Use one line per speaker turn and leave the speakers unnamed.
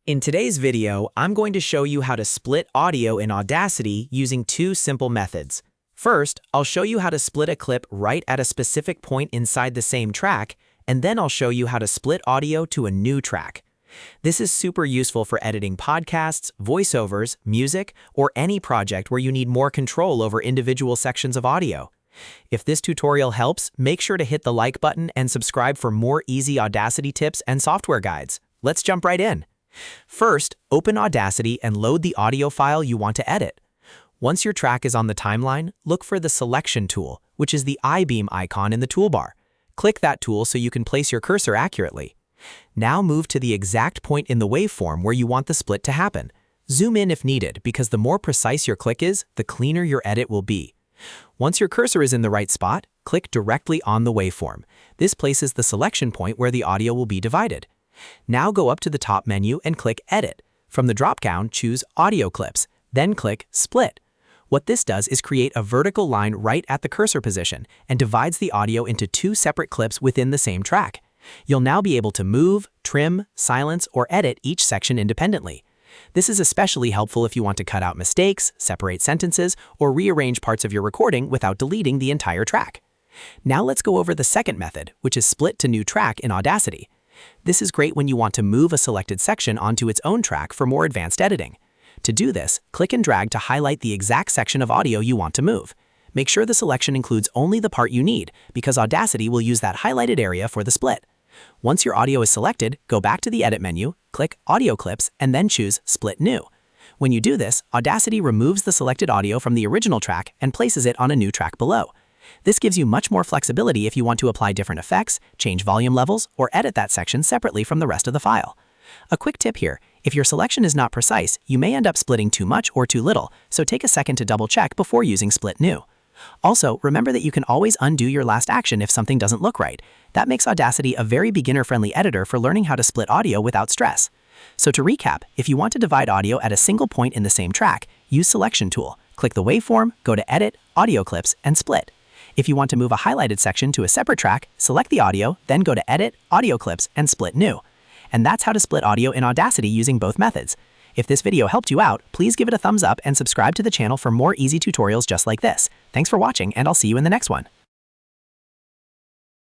In today's video, I'm going to show you how to split audio in Audacity using two simple methods. First, I'll show you how to split a clip right at a specific point inside the same track, and then I'll show you how to split audio to a new track. This is super useful for editing podcasts, voiceovers, music, or any project where you need more control over individual sections of audio. If this tutorial helps, make sure to hit the like button and subscribe for more easy Audacity tips and software guides. Let's jump right in. First, open Audacity and load the audio file you want to edit. Once your track is on the timeline, look for the Selection tool, which is the I-beam icon in the toolbar. Click that tool so you can place your cursor accurately. Now move to the exact point in the waveform where you want the split to happen. Zoom in if needed, because the more precise your click is, the cleaner your edit will be. Once your cursor is in the right spot, click directly on the waveform. This places the selection point where the audio will be divided. Now go up to the top menu and click Edit. From the drop-down, choose Audio Clips, then click Split. What this does is create a vertical line right at the cursor position and divides the audio into two separate clips within the same track. You'll now be able to move, trim, silence, or edit each section independently. This is especially helpful if you want to cut out mistakes, separate sentences, or rearrange parts of your recording without deleting the entire track. Now let's go over the second method, which is split to new track in Audacity. This is great when you want to move a selected section onto its own track for more advanced editing. To do this, click and drag to highlight the exact section of audio you want to move. Make sure the selection includes only the part you need, because Audacity will use that highlighted area for the split. Once your audio is selected, go back to the Edit menu, click Audio Clips, and then choose Split New. When you do this, Audacity removes the selected audio from the original track and places it on a new track below. This gives you much more flexibility if you want to apply different effects, change volume levels, or edit that section separately from the rest of the file. A quick tip here, if your selection is not precise, you may end up splitting too much or too little, so take a second to double check before using Split New. Also, remember that you can always undo your last action if something doesn't look right. That makes Audacity a very beginner-friendly editor for learning how to split audio without stress. So to recap, if you want to divide audio at a single point in the same track, use Selection tool, click the waveform, go to Edit, Audio Clips, and Split. If you want to move a highlighted section to a separate track, select the audio, then go to Edit, Audio Clips, and Split New. And that's how to split audio in Audacity using both methods. If this video helped you out, please give it a thumbs up and subscribe to the channel for more easy tutorials just like this. Thanks for watching, and I'll see you in the next one.